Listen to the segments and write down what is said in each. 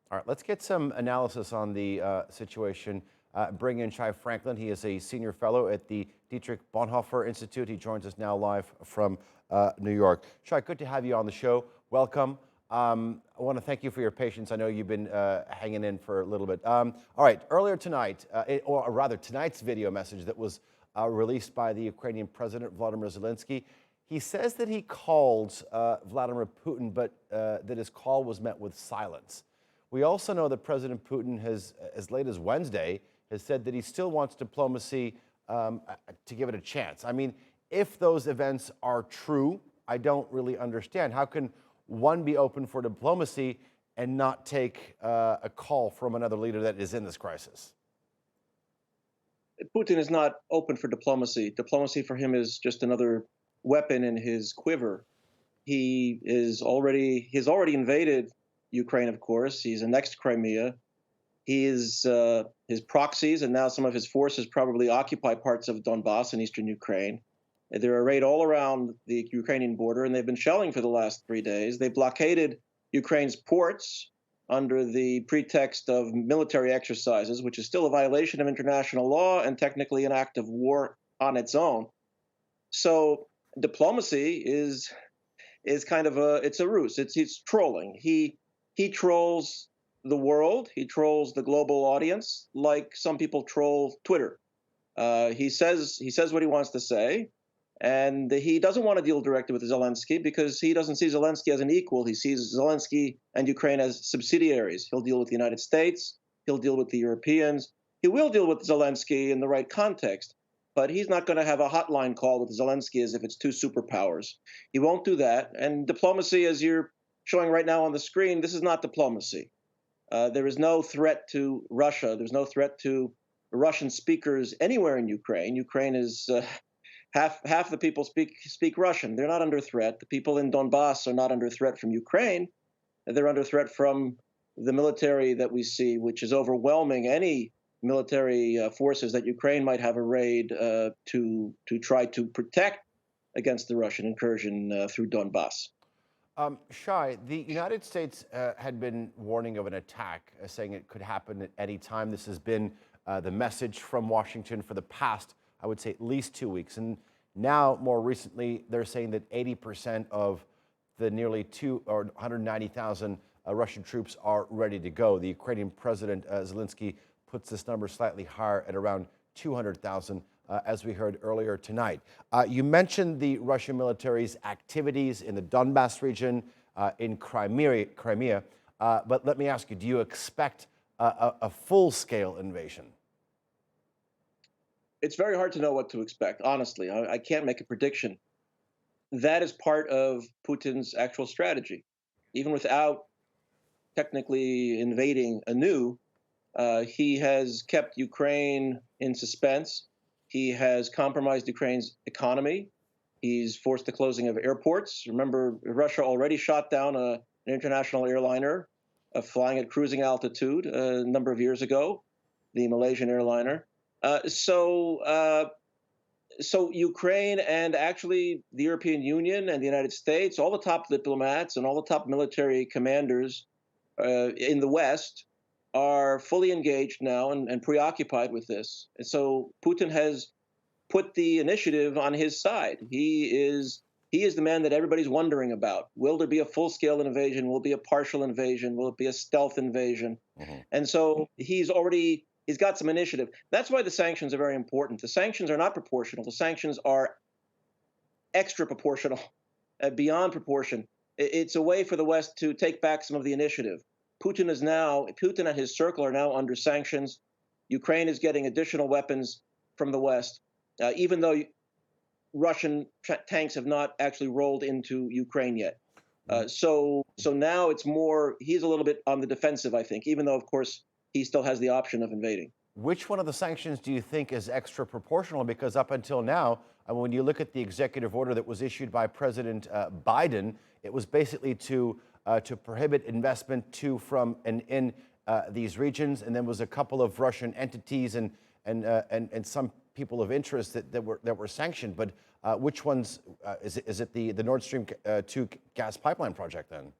All right, let's get some analysis on the situation. Bring in Shai Franklin. He is a senior fellow at the Dietrich Bonhoeffer Institute. He joins us now live from New York. Shai, good to have you on the show. Welcome. I want to thank you for your patience. I know you've been hanging in for a little bit. All right, earlier tonight, or rather tonight's video message that was released by the Ukrainian President Vladimir Zelensky, he says that he called Vladimir Putin, but that his call was met with silence. We also know that President Putin has, as late as Wednesday, has said that he still wants diplomacy to give it a chance. I mean, if those events are true, I don't really understand. How can one be open for diplomacy and not take a call from another leader that is in this crisis? Putin is not open for diplomacy. Diplomacy for him is just another weapon in his quiver. He's already invaded Ukraine, of course. He's annexed Crimea. His proxies and now some of his forces probably occupy parts of Donbass in eastern Ukraine. They're arrayed all around the Ukrainian border, and they've been shelling for the last 3 days. They blockaded Ukraine's ports under the pretext of military exercises, which is still a violation of international law and technically an act of war on its own. So diplomacy is kind of it's a ruse. It's trolling. He trolls the world. He trolls the global audience like some people troll Twitter. He says what he wants to say, and he doesn't want to deal directly with Zelensky because he doesn't see Zelensky as an equal. He sees Zelensky and Ukraine as subsidiaries. He'll deal with the United States. He'll deal with the Europeans. He will deal with Zelensky in the right context, but he's not going to have a hotline call with Zelensky as if it's two superpowers. He won't do that. And diplomacy, as you're showing right now on the screen, this is not diplomacy. There is no threat to Russia. There's no threat to Russian speakers anywhere in Ukraine. Ukraine is half the people speak Russian. They're not under threat. The people in Donbass are not under threat from Ukraine. They're under threat from the military that we see, which is overwhelming any military forces that Ukraine might have arrayed to try to protect against the Russian incursion through Donbass. Shai, the United States had been warning of an attack, saying it could happen at any time. This has been the message from Washington for the past, I would say, at least 2 weeks. And now, more recently, they're saying that 80% of the nearly 190,000 Russian troops are ready to go. The Ukrainian President Zelensky puts this number slightly higher at around 200,000. As we heard earlier tonight. You mentioned the Russian military's activities in the Donbass region, in Crimea, but let me ask you, do you expect a full-scale invasion? It's very hard to know what to expect, honestly. I can't make a prediction. That is part of Putin's actual strategy. Even without technically invading anew, he has kept Ukraine in suspense. He has compromised Ukraine's economy. He's forced the closing of airports. Remember, Russia already shot down an international airliner flying at cruising altitude a number of years ago, the Malaysian airliner. So Ukraine and actually the European Union and the United States, all the top diplomats and all the top military commanders in the West are fully engaged now and preoccupied with this. And so Putin has put the initiative on his side. He is the man that everybody's wondering about. Will there be a full-scale invasion? Will it be a partial invasion? Will it be a stealth invasion? And so he's got some initiative. That's why the sanctions are very important. The sanctions are not proportional. The sanctions are extra proportional, beyond proportion. It's a way for the West to take back some of the initiative. Putin and his circle are now under sanctions. Ukraine is getting additional weapons from the West, even though Russian tanks have not actually rolled into Ukraine yet. So now it's more, he's a little bit on the defensive, I think, even though, of course, he still has the option of invading. Which one of the sanctions do you think is extra proportional? Because up until now, when you look at the executive order that was issued by President Biden, it was basically to prohibit investment from and in these regions, and there was a couple of Russian entities and some people of interest that were sanctioned. But which ones is it the Nord Stream 2 gas pipeline project then?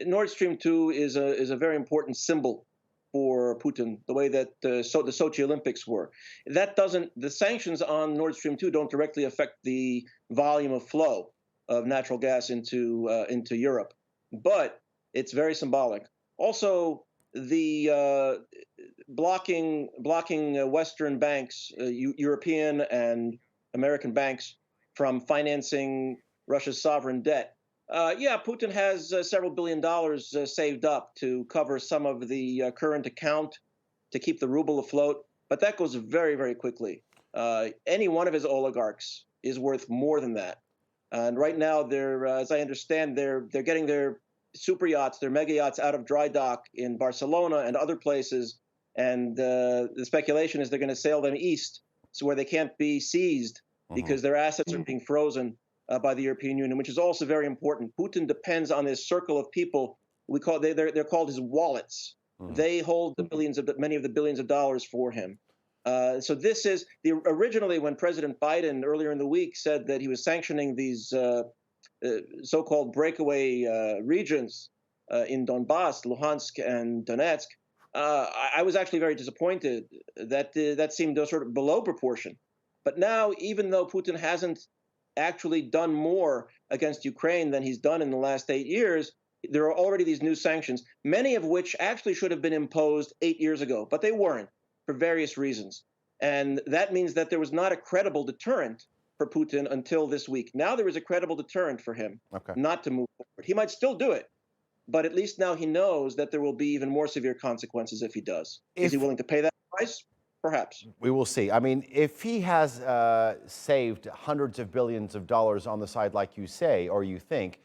Nord Stream 2 is a very important symbol for Putin, the way that the Sochi Olympics were. That doesn't the sanctions on Nord Stream 2 don't directly affect the volume of flow of natural gas into Europe, but it's very symbolic. Also, the blocking Western banks, European and American banks, from financing Russia's sovereign debt. Yeah, Putin has several $billion saved up to cover some of the current account to keep the ruble afloat, but that goes very, very quickly. Any one of his oligarchs is worth more than that. And right now, as I understand, they're getting their super yachts, their mega yachts, out of dry dock in Barcelona and other places. And the speculation is they're going to sail them east, so where they can't be seized Hmm. because their assets are being frozen by the European Union, which is also very important. Putin depends on this circle of people. They're called his wallets. Hmm. They hold many of the billions of dollars for him. So this is originally when President Biden earlier in the week said that he was sanctioning these so-called breakaway regions in Donbass, Luhansk, and Donetsk. I was actually very disappointed that that seemed sort of below proportion. But now, even though Putin hasn't actually done more against Ukraine than he's done in the last 8 years, there are already these new sanctions, many of which actually should have been imposed 8 years ago, but they weren't for various reasons. And that means that there was not a credible deterrent for Putin until this week. Now there is a credible deterrent for him Okay. not to move forward. He might still do it, but at least now he knows that there will be even more severe consequences if he does. Is he If willing to pay that price? Perhaps. we will see. I mean, if he has saved hundreds of billions of dollars on the side, like you say, or you think,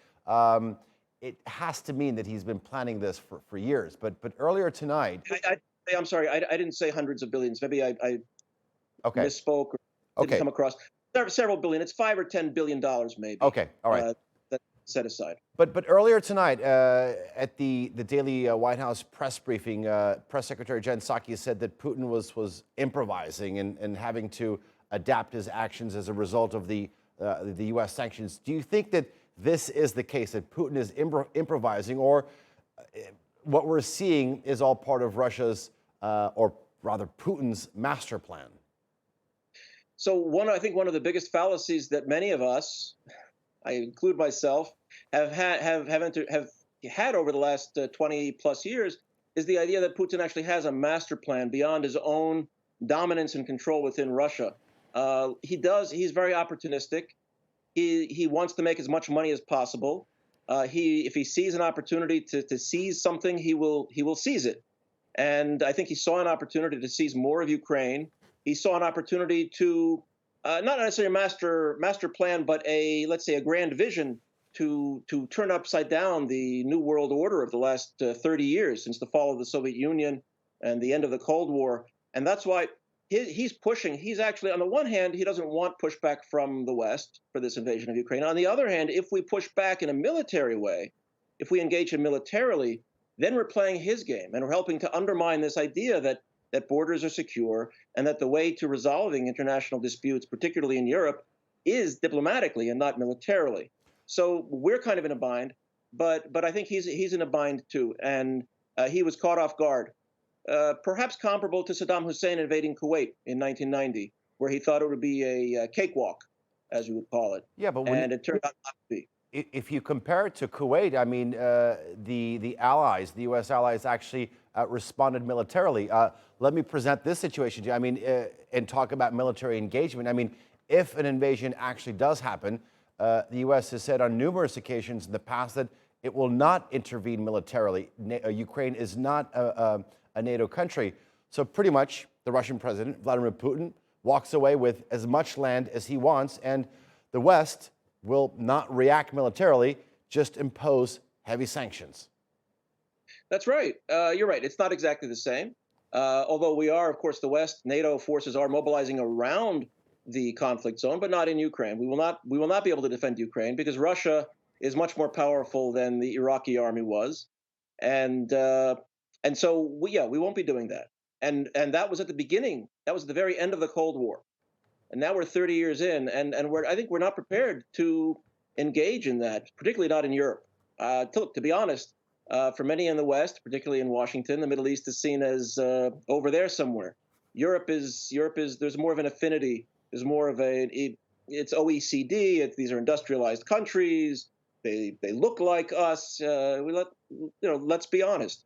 it has to mean that he's been planning this for years. But earlier tonight, I'm sorry, I didn't say hundreds of billions. Maybe I okay, misspoke or didn't okay, come across. Several billion. It's $5 or $10 billion, maybe. okay, all right. That set aside. But earlier tonight, at the daily White House press briefing, Press Secretary Jen Psaki said that Putin was improvising and having to adapt his actions as a result of the U.S. sanctions. Do you think that this is the case, that Putin is improvising, or what we're seeing is all part of Russia's, or rather Putin's master plan? So I think one of the biggest fallacies that many of us, I include myself, have had over the last 20 plus years is the idea that Putin actually has a master plan beyond his own dominance and control within Russia. He does. He's very opportunistic. He wants to make as much money as possible. If he sees an opportunity to seize something, he will seize it. And I think he saw an opportunity to seize more of Ukraine. He saw an opportunity to not necessarily a master plan, but let's say a grand vision to turn upside down the new world order of the last 30 years since the fall of the Soviet Union and the end of the Cold War. And that's why he's pushing. He's actually, on the one hand, he doesn't want pushback from the West for this invasion of Ukraine. On the other hand, if we push back in a military way, if we engage him militarily, then we're playing his game and we're helping to undermine this idea that borders are secure and that the way to resolving international disputes, particularly in Europe, is diplomatically and not militarily. So we're kind of in a bind, but I think he's in a bind too, and he was caught off guard, perhaps comparable to Saddam Hussein invading Kuwait in 1990, where he thought it would be a cakewalk, as we would call it, Yeah, but and it turned out not to be. if you compare it to Kuwait, I mean, the allies, the U.S. allies, actually responded militarily. Let me present this situation to you. I mean, and talk about military engagement. I mean, if an invasion actually does happen, the U.S. has said on numerous occasions in the past that it will not intervene militarily. Ukraine is not a NATO country. So pretty much the Russian president, Vladimir Putin, walks away with as much land as he wants, and the West will not react militarily, just impose heavy sanctions. That's right. You're right. It's not exactly the same. Although we are, of course, the West, NATO forces are mobilizing around the conflict zone, but not in Ukraine. We will not be able to defend Ukraine because Russia is much more powerful than the Iraqi army was, and so we won't be doing that. And that was at the beginning. That was at the very end of the Cold War, and now we're 30 years in, and I think we're not prepared to engage in that, particularly not in Europe. To be honest, For many in the West, particularly in Washington, the Middle East is seen as over there somewhere. Europe is there's more of an affinity. There's more of it's OECD. These are industrialized countries. They look like us. Let's be honest.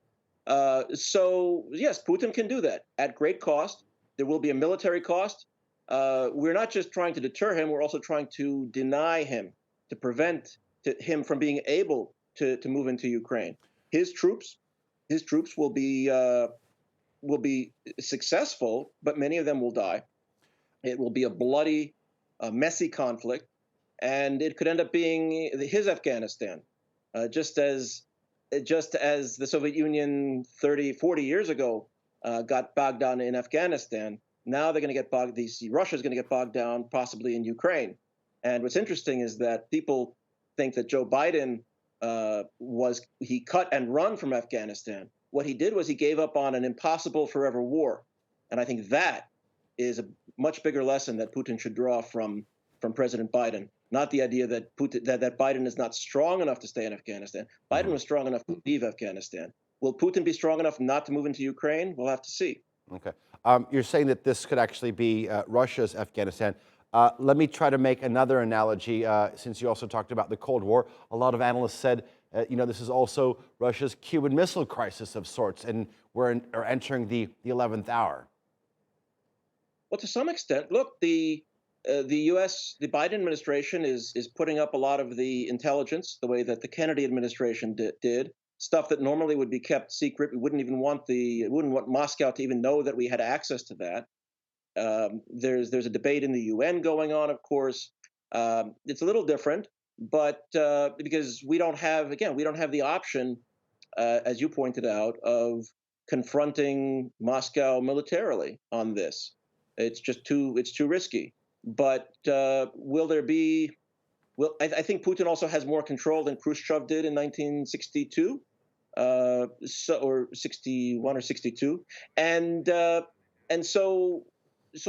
So yes, Putin can do that at great cost. There will be a military cost. We're not just trying to deter him; we're also trying to deny him, to prevent him from being able to move into Ukraine. His troops, his troops will be successful, but many of them will die. It will be a bloody, messy conflict, and it could end up being his Afghanistan, uh, just as just as the Soviet Union 30, 40 years ago got bogged down in Afghanistan. Now they're going to get bogged. Russia's going to get bogged down, possibly in Ukraine. And what's interesting is that people think that Joe Biden he cut and run from Afghanistan. What he did was he gave up on an impossible forever war, and I think that is a much bigger lesson that Putin should draw from President Biden. Not the idea that that Biden is not strong enough to stay in Afghanistan. Biden was strong enough to leave Afghanistan. Will Putin be strong enough not to move into Ukraine? We'll have to see. Okay. You're saying that this could actually be Russia's Afghanistan. Let me try to make another analogy, since you also talked about the Cold War. A lot of analysts said, this is also Russia's Cuban Missile Crisis of sorts, and are entering the 11th hour. Well, to some extent, look, the Biden administration is putting up a lot of the intelligence the way that the Kennedy administration did. Stuff that normally would be kept secret. We wouldn't want Moscow to even know that we had access to that. There's a debate in the UN going on, of course. It's a little different, but because we don't have the option, as you pointed out, of confronting Moscow militarily on this. It's too risky. But will there be? Well, I think Putin also has more control than Khrushchev did in 1962, or 61 or 62, and so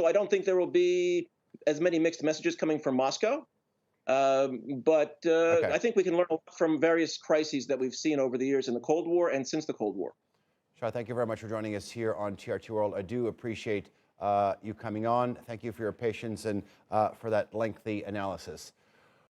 I don't think there will be as many mixed messages coming from Moscow. But Okay. I think we can learn a lot from various crises that we've seen over the years in the Cold War and since the Cold War. Shah, thank you very much for joining us here on TRT World. I do appreciate you coming on. Thank you for your patience and for that lengthy analysis.